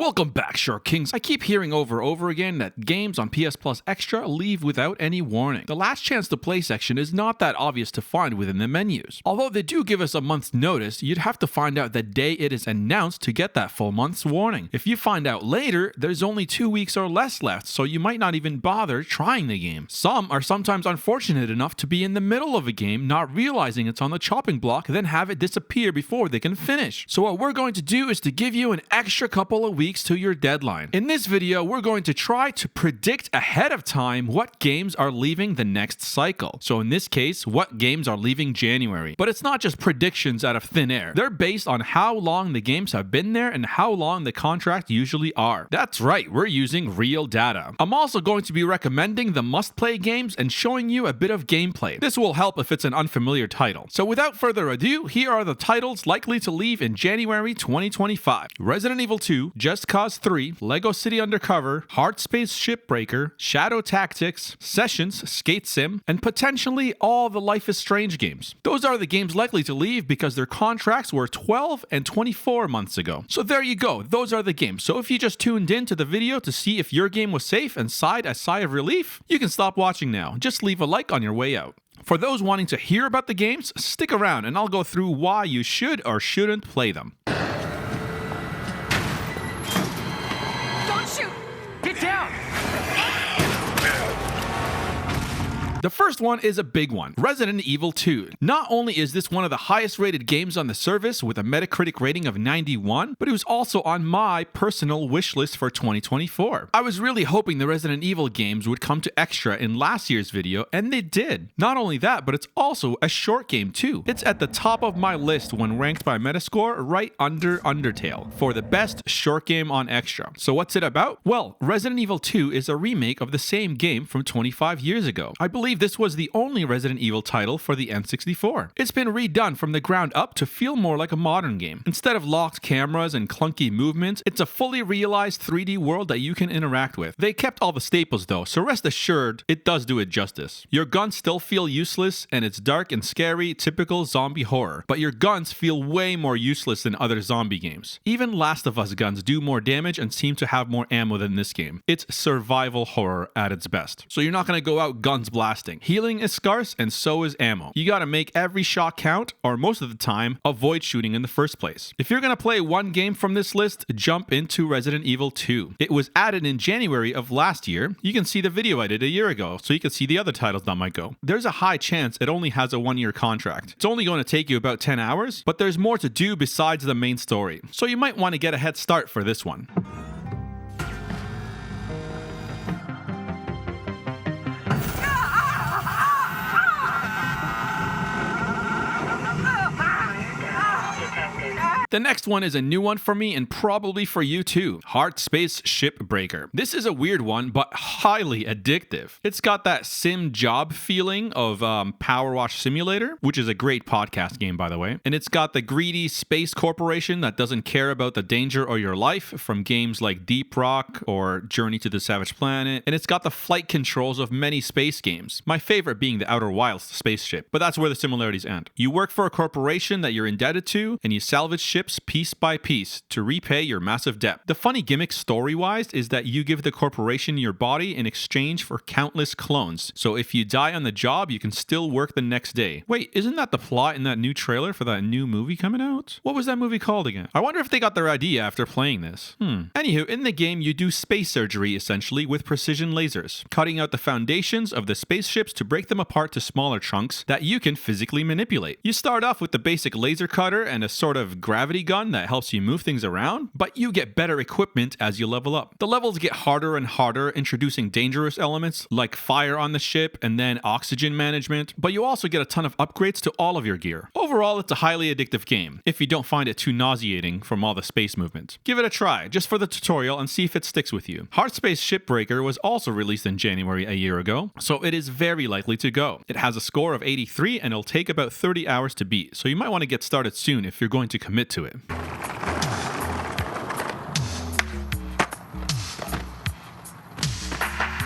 Welcome back, Shark Kings. I keep hearing over and over again that games on PS Plus Extra leave without any warning. The last chance to play section is not that obvious to find within the menus. Although they do give us a month's notice, you'd have to find out the day it is announced to get that full month's warning. If you find out later, there's only 2 weeks or less left, so you might not even bother trying the game. Some are sometimes unfortunate enough to be in the middle of a game, not realizing it's on the chopping block, then have it disappear before they can finish. So what we're going to do is to give you an extra couple of weeks to your deadline. In this video, we're going to try to predict ahead of time what games are leaving the next cycle. So in this case, what games are leaving January. But it's not just predictions out of thin air. They're based on how long the games have been there and how long the contract usually are. That's right, we're using real data. I'm also going to be recommending the must-play games and showing you a bit of gameplay. This will help if it's an unfamiliar title. So without further ado, here are the titles likely to leave in January 2025. Resident Evil 2, Just Cause 3, Lego City Undercover, HARDSPACE Shipbreaker, Shadow Tactics, Sessions Skate Sim, and potentially all the Life is Strange games. Those are the games likely to leave because their contracts were 12 and 24 months ago. So there you go, those are the games. So if you just tuned in to the video to see if your game was safe and sighed a sigh of relief, you can stop watching now. Just leave a like on your way out. For those wanting to hear about the games, stick around and I'll go through why you should or shouldn't play them. Don't shoot! Get down! The first one is a big one, Resident Evil 2. Not only is this one of the highest rated games on the service with a Metacritic rating of 91, but it was also on my personal wish list for 2024. I was really hoping the Resident Evil games would come to Extra in last year's video, and they did. Not only that, but it's also a short game too. It's at the top of my list when ranked by Metascore, right under Undertale, for the best short game on Extra. So what's it about? Well, Resident Evil 2 is a remake of the same game from 25 years ago. I believe this was the only Resident Evil title for the N64. It's been redone from the ground up to feel more like a modern game. Instead of locked cameras and clunky movements, it's a fully realized 3D world that you can interact with. They kept all the staples though, so rest assured, it does do it justice. Your guns still feel useless, and it's dark and scary, typical zombie horror, but your guns feel way more useless than other zombie games. Even Last of Us guns do more damage and seem to have more ammo than this game. It's survival horror at its best. So you're not going to go out guns blasting. Healing is scarce and so is ammo. You gotta make every shot count, or most of the time, avoid shooting in the first place. If you're gonna play one game from this list, jump into Resident Evil 2. It was added in January of last year. You can see the video I did a year ago, so you can see the other titles that might go. There's a high chance it only has a 1-year contract. It's only going to take you about 10 hours, but there's more to do besides the main story. So you might want to get a head start for this one. The next one is a new one for me and probably for you too. HARDSPACE Shipbreaker. This is a weird one, but highly addictive. It's got that sim job feeling of Power Wash Simulator, which is a great podcast game, by the way. And it's got the greedy space corporation that doesn't care about the danger or your life from games like Deep Rock or Journey to the Savage Planet. And it's got the flight controls of many space games. My favorite being the Outer Wilds spaceship, but that's where the similarities end. You work for a corporation that you're indebted to, and you salvage ships piece by piece to repay your massive debt. The funny gimmick story-wise is that you give the corporation your body in exchange for countless clones. So if you die on the job, you can still work the next day. Wait, isn't that the plot in that new trailer for that new movie coming out? What was that movie called again? I wonder if they got their idea after playing this. Anywho, in the game, you do space surgery essentially with precision lasers, cutting out the foundations of the spaceships to break them apart to smaller chunks that you can physically manipulate. You start off with the basic laser cutter and a sort of gravity gun that helps you move things around, but you get better equipment as you level up. The levels get harder and harder, introducing dangerous elements like fire on the ship and then oxygen management, but you also get a ton of upgrades to all of your gear. Overall, it's a highly addictive game, if you don't find it too nauseating from all the space movement. Give it a try, just for the tutorial, and see if it sticks with you. HARDSPACE Shipbreaker was also released in January a year ago, so it is very likely to go. It has a score of 83 and it'll take about 30 hours to beat, so you might want to get started soon if you're going to commit to it.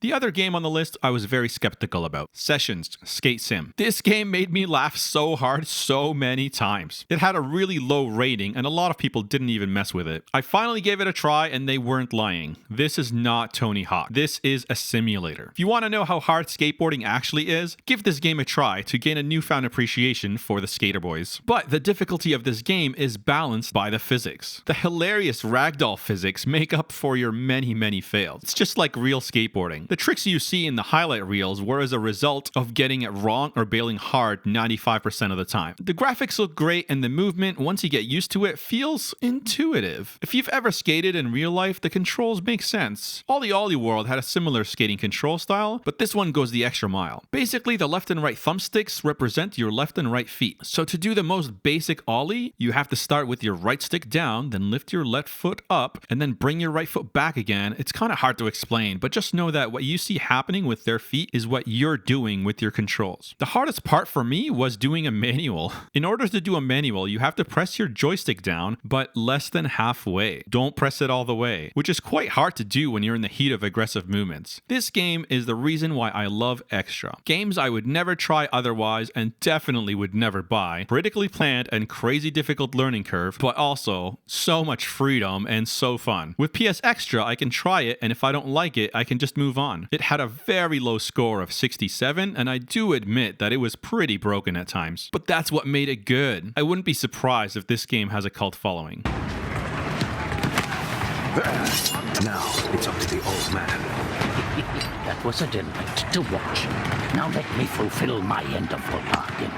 The other game on the list I was very skeptical about, Sessions Skate Sim. This game made me laugh so hard so many times. It had a really low rating and a lot of people didn't even mess with it. I finally gave it a try and they weren't lying. This is not Tony Hawk. This is a simulator. If you want to know how hard skateboarding actually is, give this game a try to gain a newfound appreciation for the skater boys. But the difficulty of this game is balanced by the physics. The hilarious ragdoll physics make up for your many fails. It's just like real skateboarding. The tricks you see in the highlight reels were as a result of getting it wrong or bailing hard 95% of the time. The graphics look great and the movement, once you get used to it, feels intuitive. If you've ever skated in real life, the controls make sense. Ollie World had a similar skating control style, but this one goes the extra mile. Basically, the left and right thumbsticks represent your left and right feet. So to do the most basic ollie, you have to start with your right stick down, then lift your left foot up, and then bring your right foot back again. It's kind of hard to explain, but just know that what you see happening with their feet is what you're doing with your controls. The hardest part for me was doing a manual. In order to do a manual, you have to press your joystick down, but less than halfway. Don't press it all the way, which is quite hard to do when you're in the heat of aggressive movements. This game is the reason why I love Extra. Games I would never try otherwise and definitely would never buy. Critically planned and crazy difficult learning curve, but also so much freedom and so fun. With PS Extra, I can try it, and if I don't like it, I can just move on. It had a very low score of 67, and I do admit that it was pretty broken at times. But that's what made it good. I wouldn't be surprised if this game has a cult following. Now it's up to the old man. That was a delight to watch. Now let me fulfill my end of the bargain.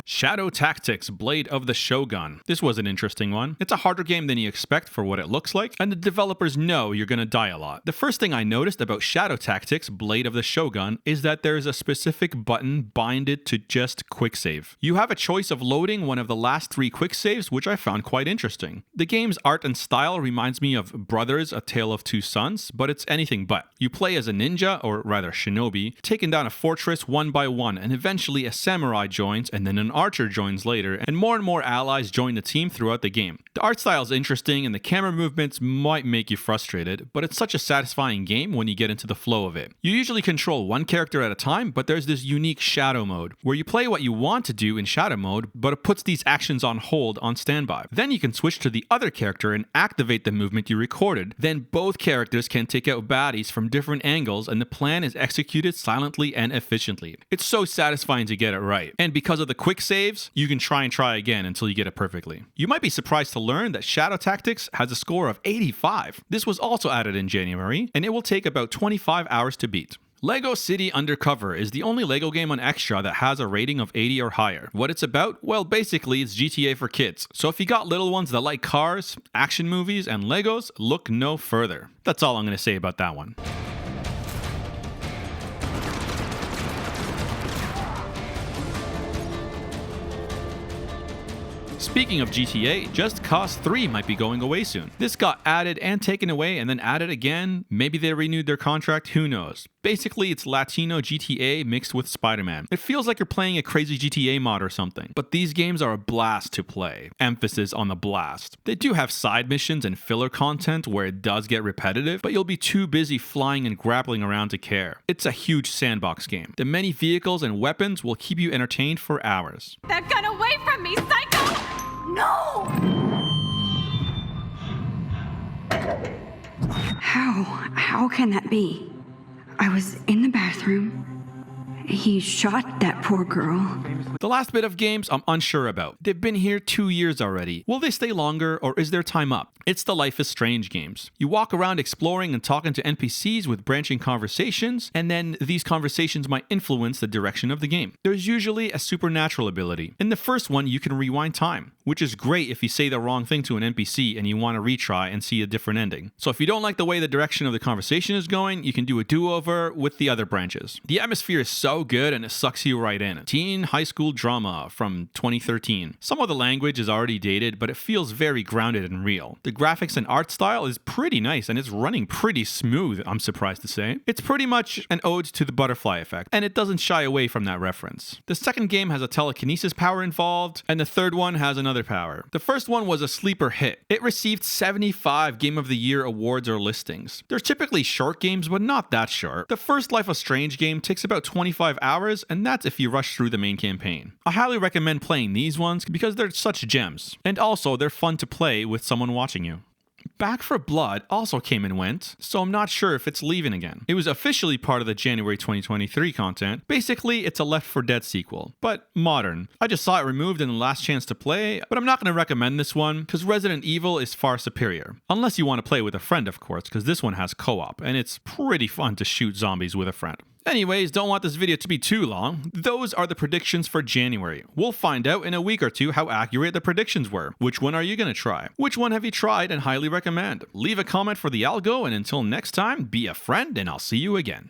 Shadow Tactics Blade of the Shogun. This was an interesting one. It's a harder game than you expect for what it looks like, and the developers know you're gonna die a lot. The first thing I noticed about Shadow Tactics Blade of the Shogun is that there's a specific button binded to just quick save. You have a choice of loading one of the last 3 quick saves, which I found quite interesting. The game's art and style reminds me of Brothers: A Tale of Two Sons, but it's anything but. You play as a ninja, or rather shinobi, taking down a fortress one by one, and eventually a samurai joins, and then an archer joins later, and more allies join the team throughout the game. The art style is interesting and the camera movements might make you frustrated, but it's such a satisfying game when you get into the flow of it. You usually control one character at a time, but there's this unique shadow mode, where you play what you want to do in shadow mode, but it puts these actions on hold on standby. Then you can switch to the other character and activate the movement you recorded. Then both characters can take out baddies from different angles, and the plan is executed silently and efficiently. It's so satisfying to get it right. And because of the quick saves, you can try again until you get it perfectly. You might be surprised to learn that Shadow Tactics has a score of 85. This was also added in January, and it will take about 25 hours to beat. Lego City Undercover is the only Lego game on Extra that has a rating of 80 or higher. What it's about? Well, basically, it's GTA for kids. So if you got little ones that like cars, action movies, and Legos, look no further. That's all I'm going to say about that one. Speaking of GTA, Just Cause 3 might be going away soon. This got added and taken away and then added again. Maybe they renewed their contract, who knows. Basically, it's Latino GTA mixed with Spider-Man. It feels like you're playing a crazy GTA mod or something, but these games are a blast to play. Emphasis on the blast. They do have side missions and filler content where it does get repetitive, but you'll be too busy flying and grappling around to care. It's a huge sandbox game. The many vehicles and weapons will keep you entertained for hours. That gun away from me, psycho! No! How can that be? I was in the bathroom. He shot that poor girl. The last bit of games I'm unsure about. They've been here 2 years already. Will they stay longer or is their time up? It's the Life is Strange games. You walk around exploring and talking to NPCs with branching conversations, and then these conversations might influence the direction of the game. There's usually a supernatural ability. In the first one, you can rewind time, which is great if you say the wrong thing to an NPC and you want to retry and see a different ending. So if you don't like the way the direction of the conversation is going, you can do a do-over with the other branches. The atmosphere is so good and it sucks you right in. Teen high school drama from 2013. Some of the language is already dated, but it feels very grounded and real. The graphics and art style is pretty nice and it's running pretty smooth, I'm surprised to say. It's pretty much an ode to the butterfly effect, and it doesn't shy away from that reference. The second game has a telekinesis power involved, and the third one has another another power. The first one was a sleeper hit. It received 75 Game of the Year awards or listings. They're typically short games, but not that short. The first Life is Strange game takes about 25 hours, and that's if you rush through the main campaign. I highly recommend playing these ones because they're such gems. And also, they're fun to play with someone watching you. Back for Blood also came and went, so I'm not sure if it's leaving again. It was officially part of the January 2023 content. Basically, it's a Left 4 Dead sequel, but modern. I just saw it removed in the last chance to play, but I'm not going to recommend this one because Resident Evil is far superior. Unless you want to play with a friend, of course, because this one has co-op, and it's pretty fun to shoot zombies with a friend. Anyways, don't want this video to be too long. Those are the predictions for January. We'll find out in a week or two how accurate the predictions were. Which one are you going to try? Which one have you tried and highly recommend? Leave a comment for the algo, and until next time, be a friend and I'll see you again.